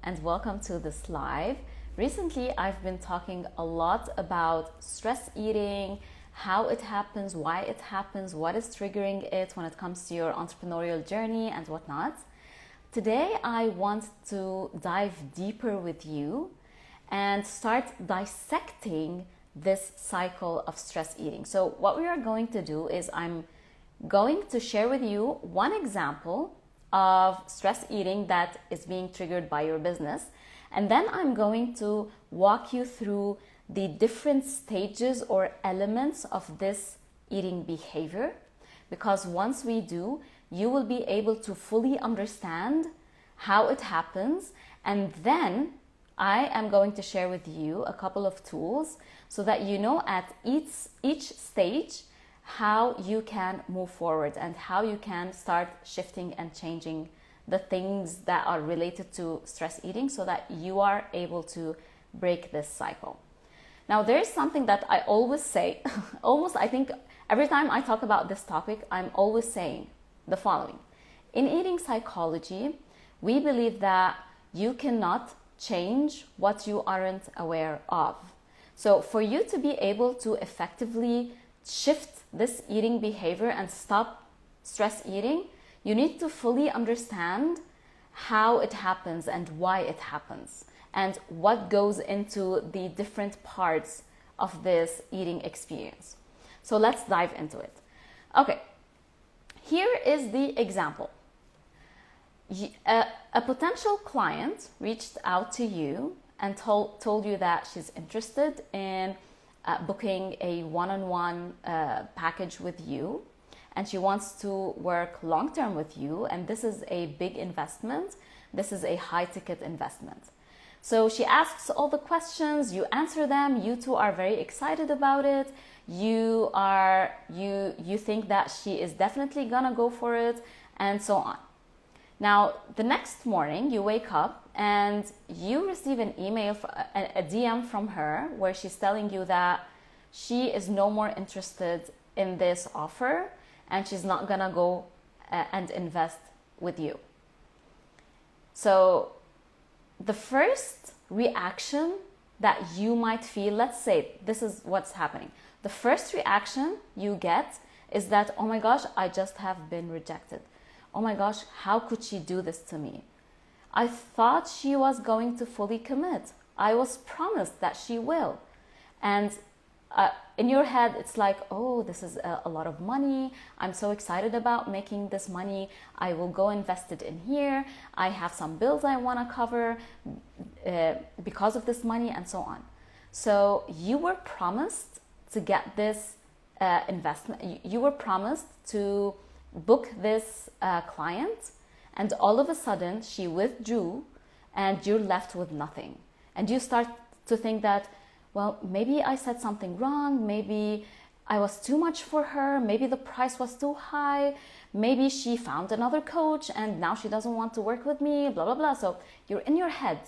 and welcome to this live. Recently, I've been talking a lot about stress eating, how it happens, why it happens, what is triggering it when it comes to your entrepreneurial journey and whatnot. Today, I want to dive deeper with you and start dissecting this cycle of stress eating. So what we are going to do is I'm going to share with you one example of stress eating that is being triggered by your business. And then I'm going to walk you through the different stages or elements of this eating behavior. Because once we do, you will be able to fully understand how it happens. And then I am going to share with you a couple of tools so that you know at each stage how you can move forward and how you can start shifting and changing the things that are related to stress eating so that you are able to break this cycle. Now, there's something that I always say, I think every time I talk about this topic, I'm always saying the following. In eating psychology, we believe that you cannot change what you aren't aware of. So for you to be able to effectively shift this eating behavior and stop stress eating, you need to fully understand how it happens and why it happens and what goes into the different parts of this eating experience. So let's dive into it. Okay, here is the example. A potential client reached out to you and told you that she's interested in booking a one-on-one package with you, and she wants to work long-term with you, and this is a big investment. This is a high-ticket investment. So she asks all the questions, you answer them, you two are very excited about it, you think that she is definitely gonna go for it, and so on. Now, the next morning you wake up and you receive an email, a DM from her where she's telling you that she is no more interested in this offer and she's not gonna go and invest with you. So the first reaction that you might feel, let's say this is what's happening. The first reaction you get is that, oh my gosh, I just have been rejected. Oh my gosh, how could she do this to me? I thought she was going to fully commit. I was promised that she will. And in your head, it's like, oh, this is a lot of money. I'm so excited about making this money. I will go invest it in here. I have some bills I want to cover because of this money and so on. So you were promised to get this investment. You were promised to book this client, and all of a sudden she withdrew and you're left with nothing. And you start to think that, well, maybe I said something wrong, maybe I was too much for her, maybe the price was too high, maybe she found another coach and now she doesn't want to work with me, blah, blah, blah. So you're in your head,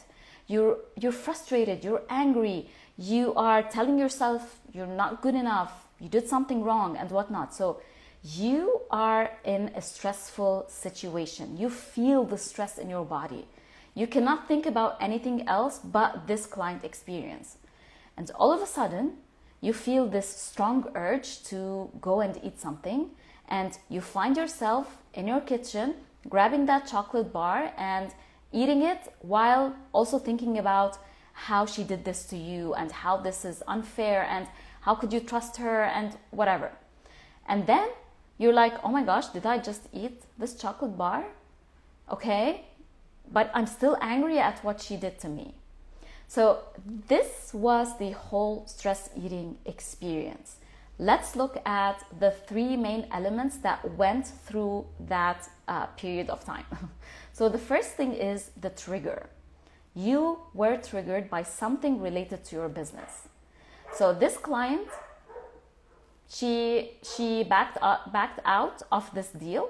you're frustrated, you're angry, you are telling yourself you're not good enough, you did something wrong and whatnot. So you are in a stressful situation. You feel the stress in your body. You cannot think about anything else but this client experience. And all of a sudden, you feel this strong urge to go and eat something, and you find yourself in your kitchen grabbing that chocolate bar and eating it while also thinking about how she did this to you and how this is unfair and how could you trust her and whatever. And then you're like, oh my gosh, did I just eat this chocolate bar? Okay, but I'm still angry at what she did to me. So this was the whole stress eating experience. Let's look at the three main elements that went through that period of time. So the first thing is the trigger. You were triggered by something related to your business. So this client, she backed out of this deal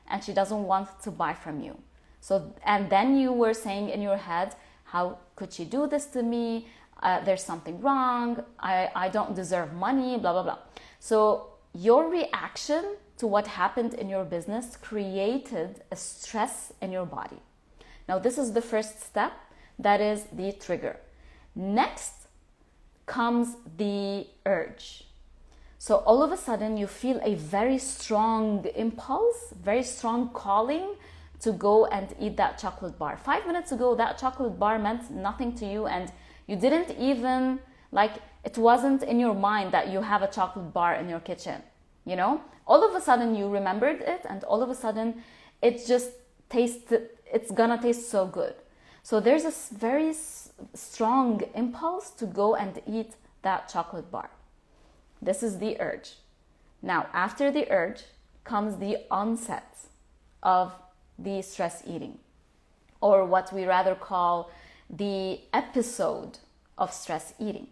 and she doesn't want to buy from you. So, and then you were saying in your head, how could she do this to me? There's something wrong. I don't deserve money, blah, blah, blah. So your reaction to what happened in your business created a stress in your body. Now, this is the first step That is the trigger. Next comes the urge. So all of a sudden you feel a very strong impulse, very strong calling to go and eat that chocolate bar. 5 minutes ago, that chocolate bar meant nothing to you, and you didn't even, like, it wasn't in your mind that you have a chocolate bar in your kitchen, you know? All of a sudden you remembered it, and all of a sudden it just tasted, it's gonna taste so good. So there's a very strong impulse to go and eat that chocolate bar. This is the urge. Now, after the urge comes the onset of the stress eating, or what we rather call the episode of stress eating.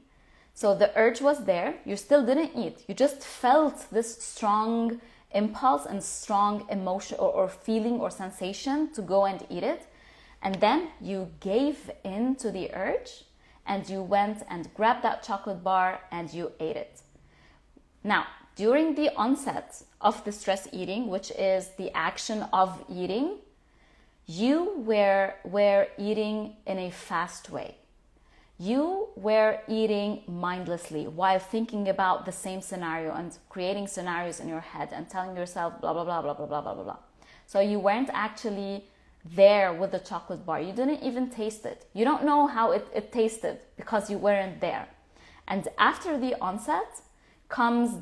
So the urge was there, you still didn't eat, you just felt this strong impulse and strong emotion or feeling or sensation to go and eat it, and then you gave in to the urge and you went and grabbed that chocolate bar and you ate it. Now, during the onset of the stress eating, which is the action of eating, you were eating in a fast way. You were eating mindlessly while thinking about the same scenario and creating scenarios in your head and telling yourself blah, blah, blah, blah, blah, blah, blah, blah, blah. So you weren't actually there with the chocolate bar. You didn't even taste it. You don't know how it tasted because you weren't there. And after the onset comes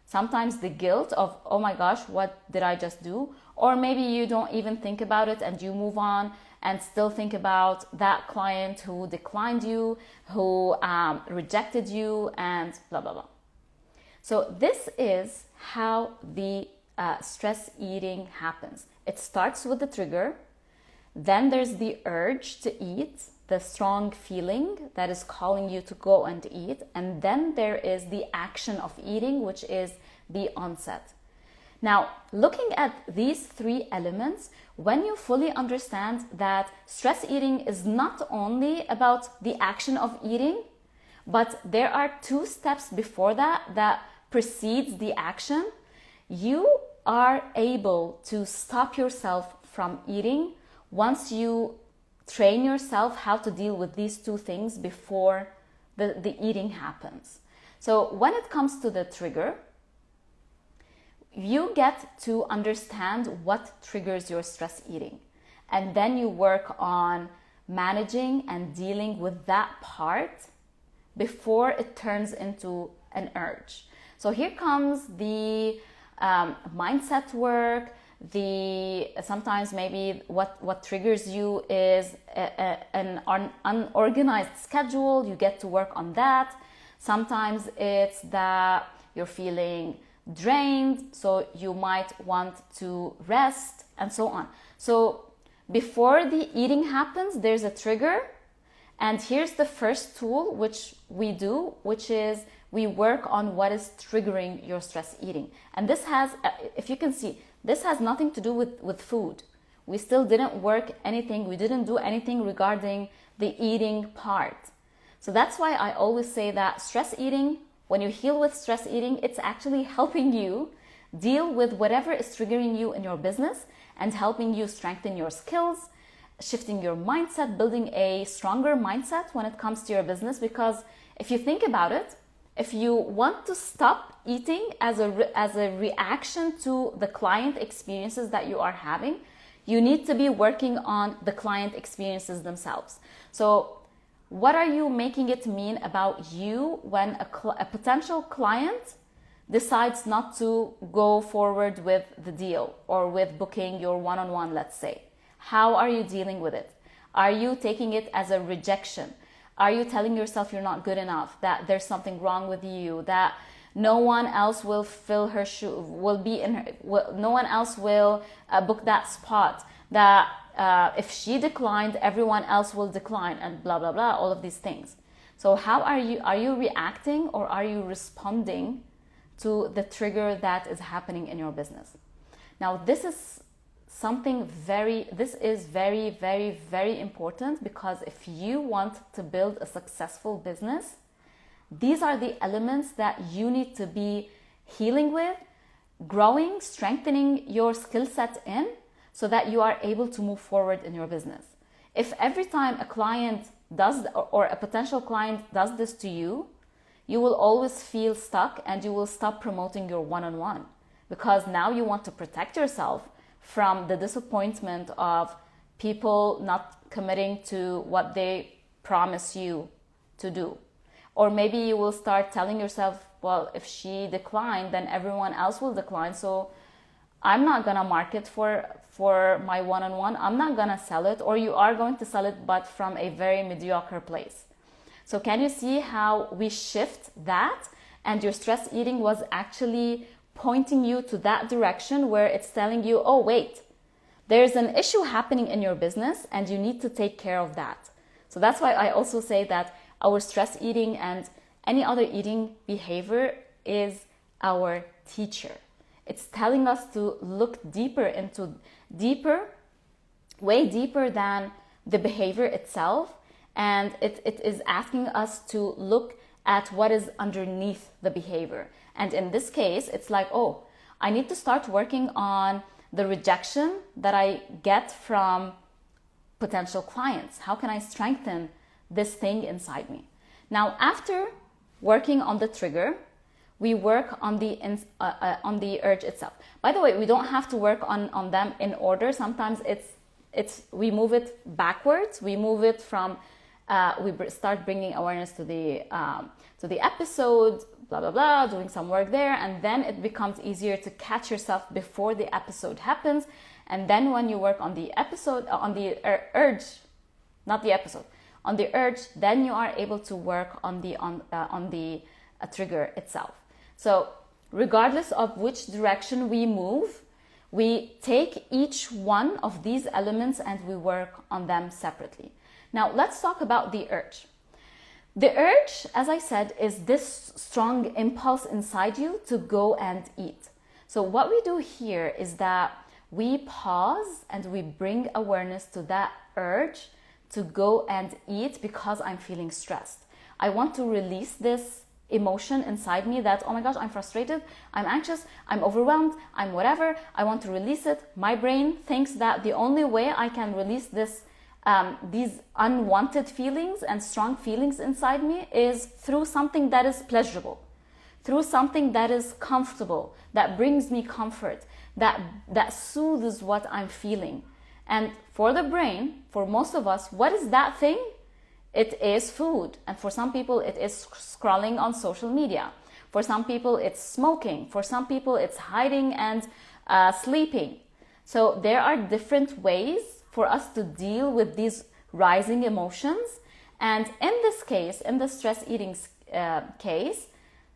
sometimes the guilt of, oh my gosh, what did I just do? Or maybe you don't even think about it and you move on and still think about that client who declined you, who rejected you, and blah, blah, blah. So this is how the stress eating happens. It starts with the trigger, then there's the urge to eat, the strong feeling that is calling you to go and eat, and then there is the action of eating, which is the onset. Now, looking at these three elements, when you fully understand that stress eating is not only about the action of eating, but there are 2 steps before that precedes the action, you are able to stop yourself from eating once you train yourself how to deal with these 2 things before the eating happens. So when it comes to the trigger, you get to understand what triggers your stress eating. And then you work on managing and dealing with that part before it turns into an urge. So here comes the mindset work. Sometimes maybe what triggers you is an unorganized schedule. You get to work on that. Sometimes it's that you're feeling drained, so you might want to rest, and so on. So before the eating happens, there's a trigger, and here's the first tool which we do, which is we work on what is triggering your stress eating. And this has, if you can see, this has nothing to do with food. We still didn't work anything, we didn't do anything regarding the eating part. So that's why I always say that stress eating, when you heal with stress eating, it's actually helping you deal with whatever is triggering you in your business and helping you strengthen your skills, shifting your mindset, building a stronger mindset when it comes to your business. Because if you think about it, if you want to stop eating as a reaction to the client experiences that you are having, you need to be working on the client experiences themselves. So what are you making it mean about you when a potential client decides not to go forward with the deal or with booking your one-on-one, let's say? How are you dealing with it? Are you taking it as a rejection? Are you telling yourself you're not good enough, that there's something wrong with you, that no one else will fill her shoe, no one else will book that spot, that if she declined, everyone else will decline, and blah, blah, blah, all of these things. So how are you reacting, or are you responding to the trigger that is happening in your business? Now, this is very, very, very important, because if you want to build a successful business, these are the elements that you need to be healing with, growing, strengthening your skill set in, so that you are able to move forward in your business. If every time a client does, or a potential client does this to you, you will always feel stuck and you will stop promoting your one-on-one, because now you want to protect yourself from the disappointment of people not committing to what they promise you to do. Or maybe you will start telling yourself, well, if she declined, then everyone else will decline. So I'm not gonna market for my one-on-one. I'm not gonna sell it, or you are going to sell it, but from a very mediocre place. So can you see how we shift that? And your stress eating was actually pointing you to that direction where it's telling you, oh, wait, there's an issue happening in your business and you need to take care of that. So that's why I also say that our stress eating and any other eating behavior is our teacher. It's telling us to look way deeper than the behavior itself. And it is asking us to look at what is underneath the behavior. And in this case, it's like, oh, I need to start working on the rejection that I get from potential clients. How can I strengthen this thing inside me? Now, after working on the trigger, we work on the urge itself. By the way, we don't have to work on them in order. Sometimes we move it backwards. We move it from we start bringing awareness to the episode, blah blah blah, doing some work there, and then it becomes easier to catch yourself before the episode happens. And then when you work on the episode, on the urge, not the episode, on the urge, then you are able to work on the trigger itself. So regardless of which direction we move, we take each one of these elements and we work on them separately. Now let's talk about the urge. The urge, as I said, is this strong impulse inside you to go and eat. So what we do here is that we pause and we bring awareness to that urge to go and eat because I'm feeling stressed. I want to release this emotion inside me that, oh my gosh, I'm frustrated, I'm anxious, I'm overwhelmed, I'm whatever. I want to release it. My brain thinks that the only way I can release these unwanted feelings and strong feelings inside me is through something that is pleasurable, through something that is comfortable, that brings me comfort, that soothes what I'm feeling. And for the brain, for most of us, what is that thing? It is food. And for some people, it is scrolling on social media. For some people, it's smoking. For some people, it's hiding and sleeping. So there are different ways for us to deal with these rising emotions. And in this case, in the stress eating case,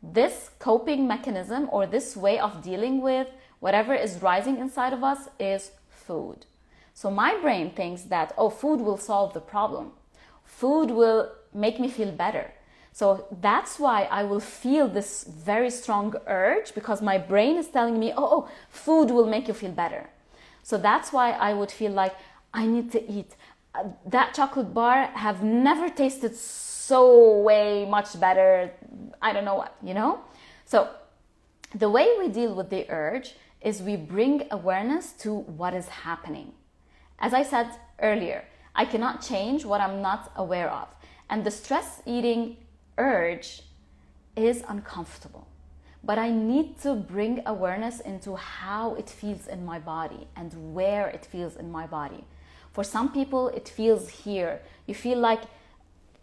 this coping mechanism or this way of dealing with whatever is rising inside of us is food. So my brain thinks that, oh, food will solve the problem. Food will make me feel better. So that's why I will feel this very strong urge, because my brain is telling me, oh, food will make you feel better. So that's why I would feel like I need to eat. That chocolate bar have never tasted so way much better. I don't know what, So the way we deal with the urge is we bring awareness to what is happening. As I said earlier, I cannot change what I'm not aware of. And the stress eating urge is uncomfortable. But I need to bring awareness into how it feels in my body and where it feels in my body. For some people, it feels here. You feel like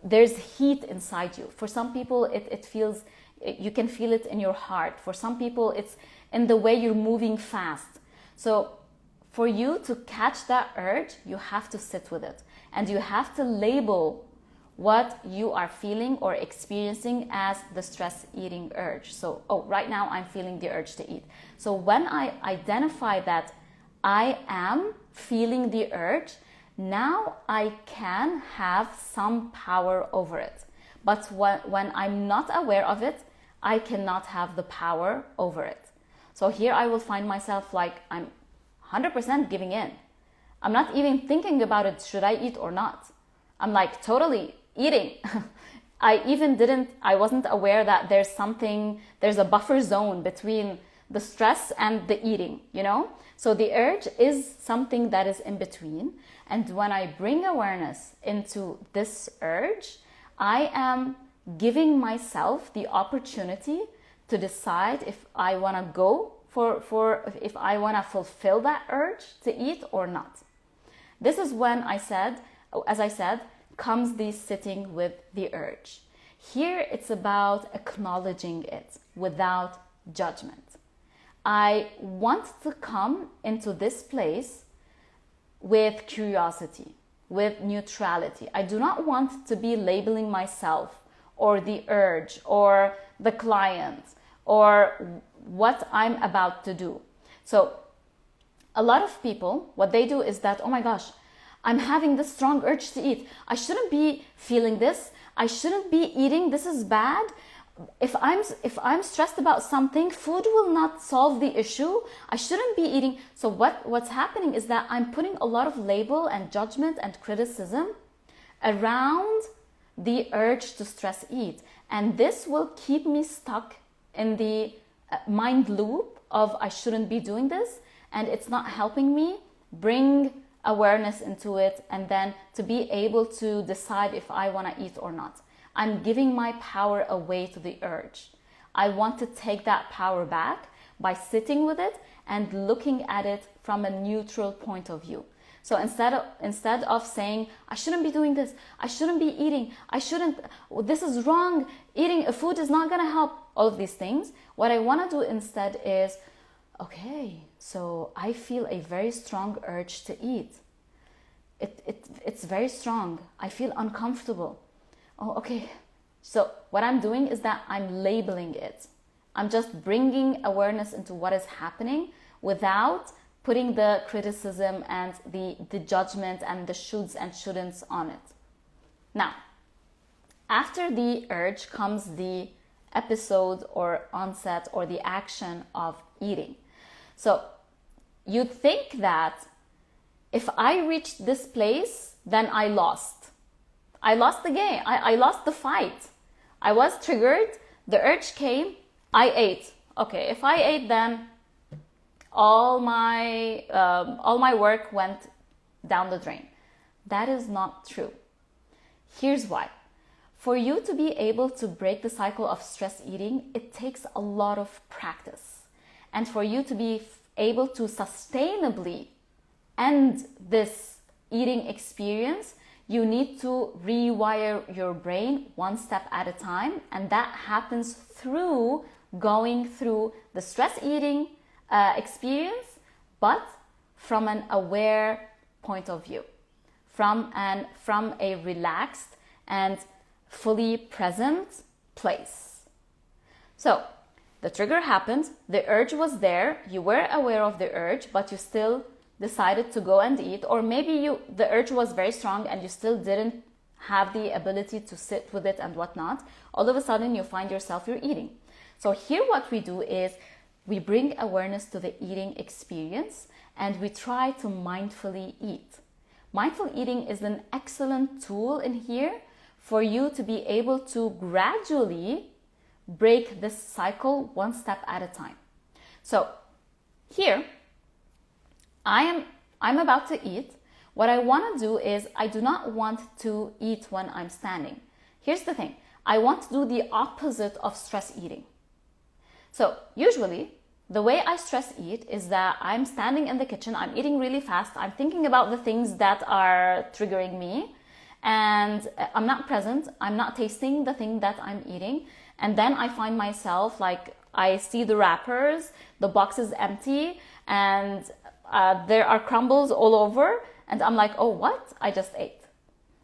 there's heat inside you. For some people, it feels, you can feel it in your heart. For some people, it's in the way you're moving fast. So for you to catch that urge, you have to sit with it. And you have to label what you are feeling or experiencing as the stress eating urge. So, right now I'm feeling the urge to eat. So when I identify that I am feeling the urge, now I can have some power over it. But when I'm not aware of it, I cannot have the power over it. So here I will find myself like I'm 100% giving in. I'm not even thinking about it, should I eat or not? I'm like totally eating. I wasn't aware that there's a buffer zone between the stress and the eating, you know? So the urge is something that is in between. And when I bring awareness into this urge, I am giving myself the opportunity to decide if I want to go if I want to fulfill that urge to eat or not. This is when as I said, comes the sitting with the urge. Here it's about acknowledging it without judgment. I want to come into this place with curiosity, with neutrality. I do not want to be labeling myself or the urge or the client or what I'm about to do. So a lot of people, what they do is that, oh my gosh, I'm having this strong urge to eat. I shouldn't be feeling this. I shouldn't be eating. This is bad. If I'm stressed about something, food will not solve the issue. I shouldn't be eating. So what's happening is that I'm putting a lot of label and judgment and criticism around the urge to stress eat. And this will keep me stuck in the mind loop of I shouldn't be doing this. And it's not helping me bring awareness into it and then to be able to decide if I want to eat or not. I'm giving my power away to the urge. I want to take that power back by sitting with it and looking at it from a neutral point of view. So instead of saying, I shouldn't be doing this, I shouldn't be eating, this is wrong, eating a food is not going to help, all of these things, what I want to do instead is, okay, so I feel a very strong urge to eat. It's very strong. I feel uncomfortable. Oh, okay. So what I'm doing is that I'm labeling it. I'm just bringing awareness into what is happening without putting the criticism and the judgment and the shoulds and shouldn'ts on it. Now, after the urge comes the episode or onset or the action of eating. So you think that if I reached this place, then I lost. I lost the game. I lost the fight. I was triggered. The urge came. I ate. Okay, if I ate, then all my work went down the drain. That is not true. Here's why. For you to be able to break the cycle of stress eating, it takes a lot of practice. And for you to be able to sustainably end this eating experience, you need to rewire your brain one step at a time. And that happens through going through the stress eating experience, but from an aware point of view, from a relaxed and fully present place. So the trigger happened, the urge was there, you were aware of the urge, but you still decided to go and eat, or maybe the urge was very strong and you still didn't have the ability to sit with it and whatnot. All of a sudden you find yourself you're eating. So here what we do is we bring awareness to the eating experience and we try to mindfully eat. Mindful eating is an excellent tool in here for you to be able to gradually break this cycle one step at a time. So here, I'm about to eat. What I want to do is I do not want to eat when I'm standing. Here's the thing. I want to do the opposite of stress eating. So usually the way I stress eat is that I'm standing in the kitchen, I'm eating really fast, I'm thinking about the things that are triggering me, and I'm not present, I'm not tasting the thing that I'm eating, and then I find myself like I see the wrappers, the box is empty, and there are crumbles all over, and I'm like, oh, what? I just ate.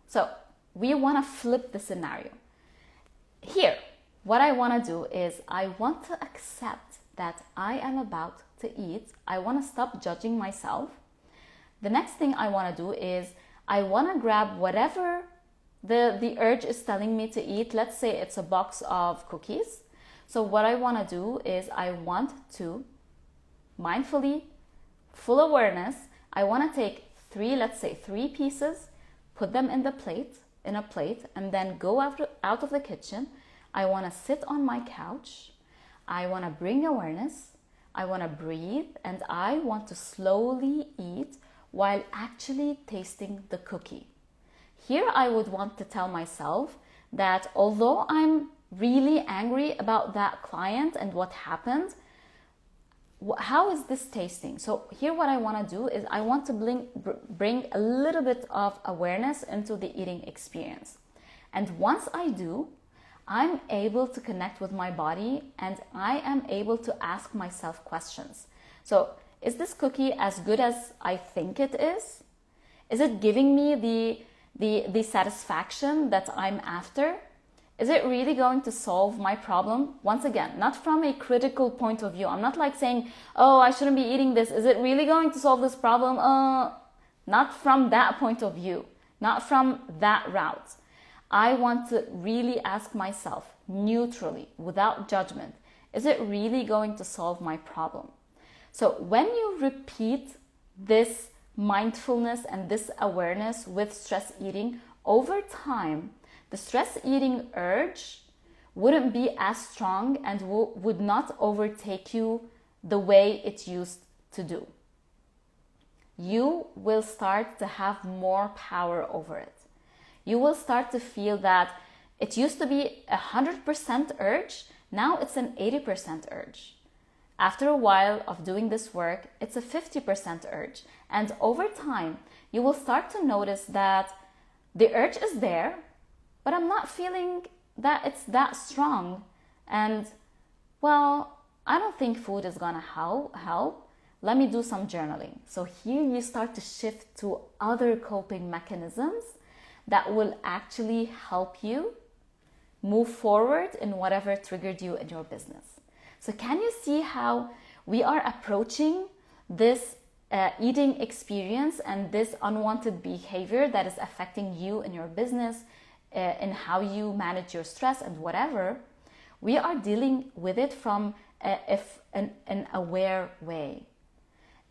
So we want to flip the scenario. Here, what I want to do is I want to accept that I am about to eat. I want to stop judging myself. The next thing I want to do is I want to grab whatever the urge is telling me to eat. Let's say it's a box of cookies. So what I want to do is I want to mindfully, full awareness, I want to take let's say three pieces, put them in a plate, and then go out of the kitchen. I want to sit on my couch. I want to bring awareness. I want to breathe, and I want to slowly eat while actually tasting the cookie. Here I would want to tell myself that although I'm really angry about that client and what happened, how is this tasting? So here what I want to do is I want to bring a little bit of awareness into the eating experience. And once I do, I'm able to connect with my body and I am able to ask myself questions. So is this cookie as good as I think it is? Is it giving me the satisfaction that I'm after? Is it really going to solve my problem? Once again, not from a critical point of view. I'm not like saying, oh, I shouldn't be eating this. Is it really going to solve this problem? Not from that point of view, not from that route. I want to really ask myself neutrally, without judgment, is it really going to solve my problem? So when you repeat this mindfulness and this awareness with stress eating, over time, the stress eating urge wouldn't be as strong and would not overtake you the way it used to do. You will start to have more power over it. You will start to feel that it used to be 100% urge, now it's an 80% urge. After a while of doing this work, it's a 50% urge. And over time, you will start to notice that the urge is there, but I'm not feeling that it's that strong. And, well, I don't think food is gonna help. Let me do some journaling. So here you start to shift to other coping mechanisms that will actually help you move forward in whatever triggered you in your business. So can you see how we are approaching this eating experience and this unwanted behavior that is affecting you in your business, in how you manage your stress and whatever? We are dealing with it from an aware way.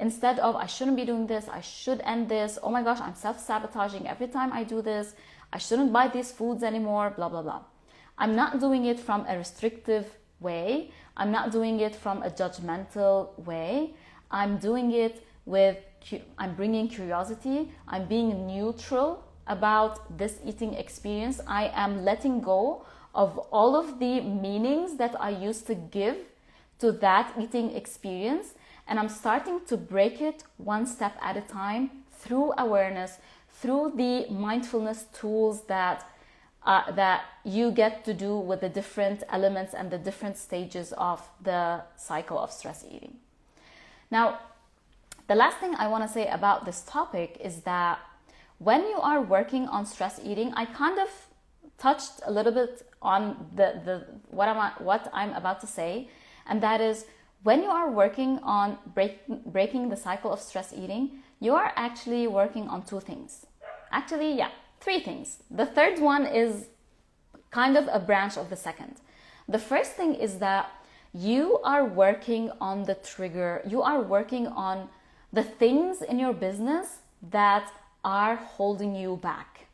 Instead of, I shouldn't be doing this, I should end this, oh my gosh, I'm self-sabotaging every time I do this, I shouldn't buy these foods anymore, blah, blah, blah. I'm not doing it from a restrictive way. I'm not doing it from a judgmental way. I'm doing it I'm bringing curiosity. I'm being neutral about this eating experience. I am letting go of all of the meanings that I used to give to that eating experience. And I'm starting to break it one step at a time through awareness, through the mindfulness tools that you get to do with the different elements and the different stages of the cycle of stress eating. Now, the last thing I want to say about this topic is that when you are working on stress eating, I kind of touched a little bit on what I'm about to say, and that is, when you are working on breaking the cycle of stress eating, you are actually working on two things. Actually, yeah, three things. The third one is kind of a branch of the second. The first thing is that you are working on the trigger. You are working on the things in your business that are holding you back,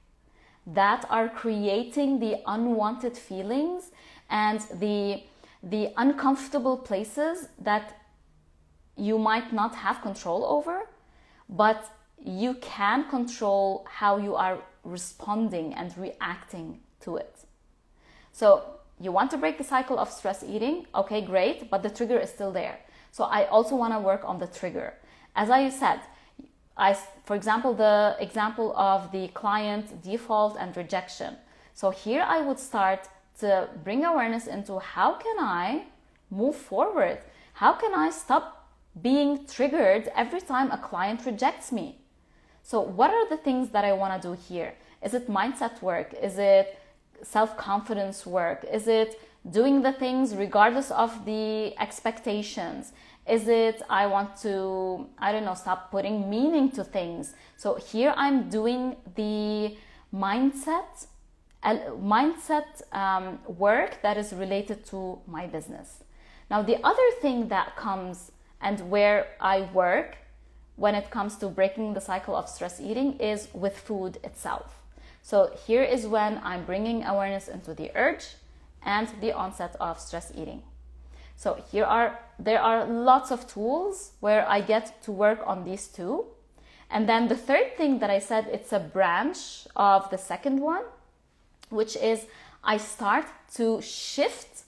that are creating the unwanted feelings and the uncomfortable places that you might not have control over, but you can control how you are responding and reacting to it. So you want to break the cycle of stress eating, okay, great, but the trigger is still there. So I also want to work on the trigger. As I said, for example, the example of the client default and rejection. So here I would start to bring awareness into, how can I move forward? How can I stop being triggered every time a client rejects me? So what are the things that I want to do here? Is it mindset work? Is it self-confidence work? Is it doing the things regardless of the expectations? Is it, I want to, stop putting meaning to things? So here I'm doing the mindset work that is related to my business. Now, the other thing that comes and where I work when it comes to breaking the cycle of stress eating is with food itself. So here is when I'm bringing awareness into the urge and the onset of stress eating. So there are lots of tools where I get to work on these two. And then the third thing that I said, it's a branch of the second one, which is I start to shift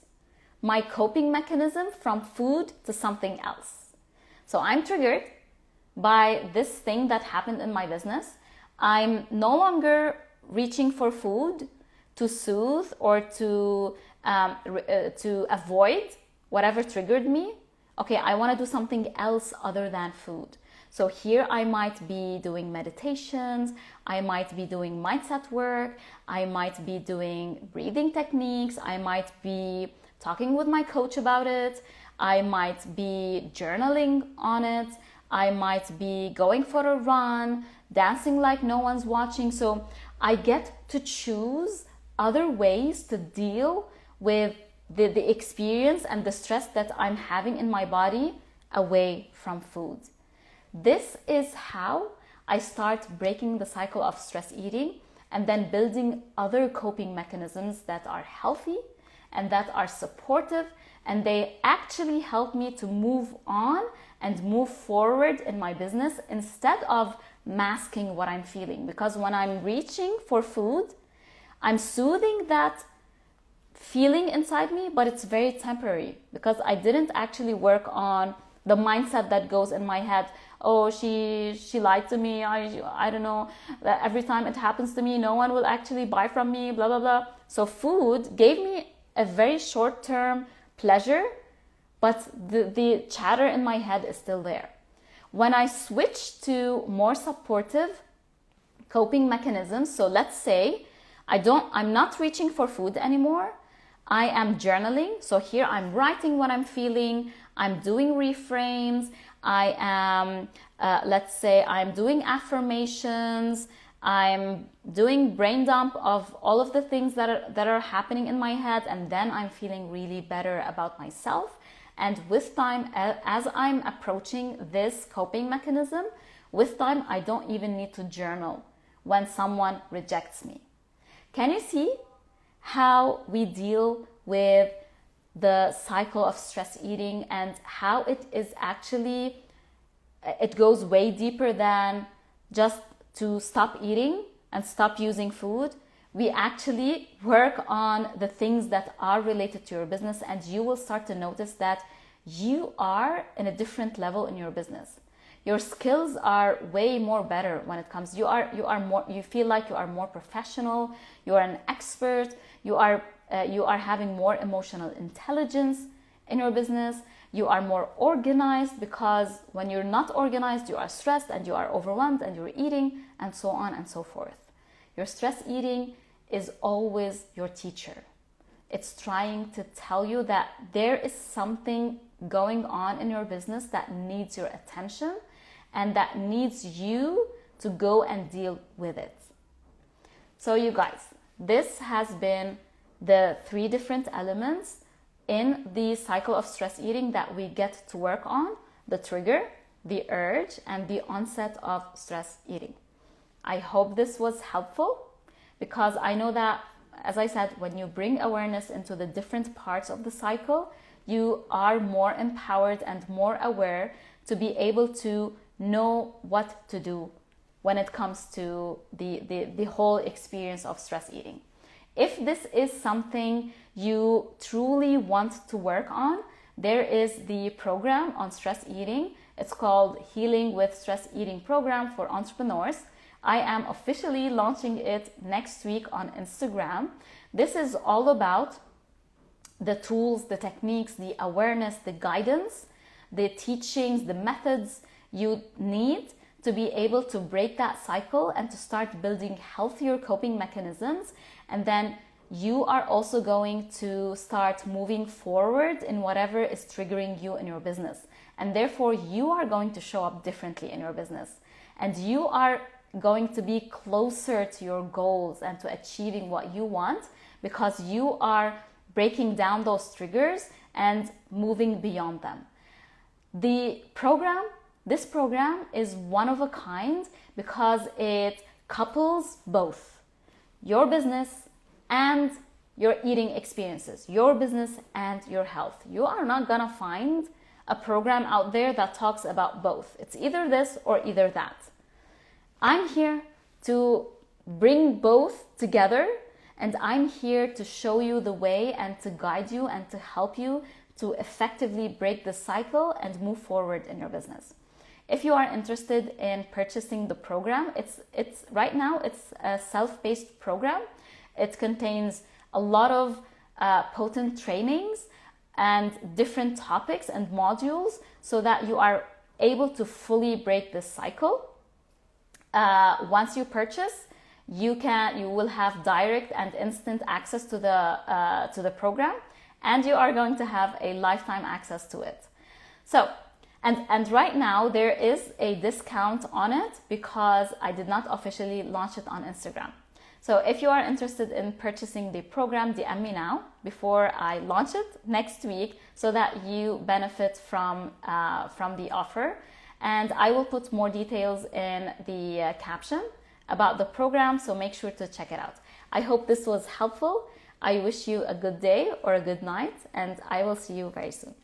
my coping mechanism from food to something else. So I'm triggered by this thing that happened in my business. I'm no longer reaching for food to soothe or to avoid whatever triggered me. Okay, I want to do something else other than food. So here I might be doing meditations, I might be doing mindset work, I might be doing breathing techniques, I might be talking with my coach about it, I might be journaling on it, I might be going for a run, dancing like no one's watching. So I get to choose other ways to deal with the experience and the stress that I'm having in my body away from food. This is how I start breaking the cycle of stress eating and then building other coping mechanisms that are healthy and that are supportive, and they actually help me to move on and move forward in my business instead of masking what I'm feeling. Because when I'm reaching for food, I'm soothing that feeling inside me, but it's very temporary because I didn't actually work on the mindset that goes in my head. Oh, she lied to me. I don't know, that every time it happens to me, no one will actually buy from me, blah, blah, blah. So food gave me a very short-term pleasure, but the chatter in my head is still there. When I switch to more supportive coping mechanisms, so let's say I'm not reaching for food anymore. I am journaling. So here I'm writing what I'm feeling. I'm doing reframes. I am, let's say I'm doing affirmations. I'm doing brain dump of all of the things that are happening in my head. And then I'm feeling really better about myself. And with time, as I'm approaching this coping mechanism, with time, I don't even need to journal when someone rejects me. Can you see how we deal with the cycle of stress eating and how it is actually, it goes way deeper than just to stop eating and stop using food? We actually work on the things that are related to your business, and you will start to notice that you are in a different level in your business. Your skills are way more better when it comes. You feel like you are more professional. You are an expert. You are having more emotional intelligence in your business. You are more organized, because when you're not organized, you are stressed and you are overwhelmed and you're eating, and so on and so forth. Your stress eating is always your teacher. It's trying to tell you that there is something going on in your business that needs your attention and that needs you to go and deal with it. So you guys, this has been the 3 different elements in the cycle of stress eating that we get to work on: the trigger, the urge, and the onset of stress eating. I hope this was helpful, because I know that, as I said, when you bring awareness into the different parts of the cycle, you are more empowered and more aware to be able to know what to do when it comes to the whole experience of stress eating. If this is something you truly want to work on, there is the program on stress eating. It's called Healing with Stress Eating Program for Entrepreneurs. I am officially launching it next week on Instagram. This is all about the tools, the techniques, the awareness, the guidance, the teachings, the methods you need to be able to break that cycle and to start building healthier coping mechanisms. And then you are also going to start moving forward in whatever is triggering you in your business. And therefore, you are going to show up differently in your business. And you are going to be closer to your goals and to achieving what you want, because you are breaking down those triggers and moving beyond them. This program is one of a kind because it couples both your business and your eating experiences, your business, and your health. You are not gonna find a program out there that talks about both. It's either this or either that. I'm here to bring both together, and I'm here to show you the way and to guide you and to help you to effectively break the cycle and move forward in your business. If you are interested in purchasing the program, it's right now it's a self-paced program. It contains a lot of potent trainings and different topics and modules so that you are able to fully break this cycle. Once you purchase, you will have direct and instant access to the program, and you are going to have a lifetime access to it. So, and right now there is a discount on it because I did not officially launch it on Instagram. So if you are interested in purchasing the program, DM me now before I launch it next week so that you benefit from the offer. And I will put more details in the caption about the program, so make sure to check it out. I hope this was helpful. I wish you a good day or a good night, and I will see you very soon.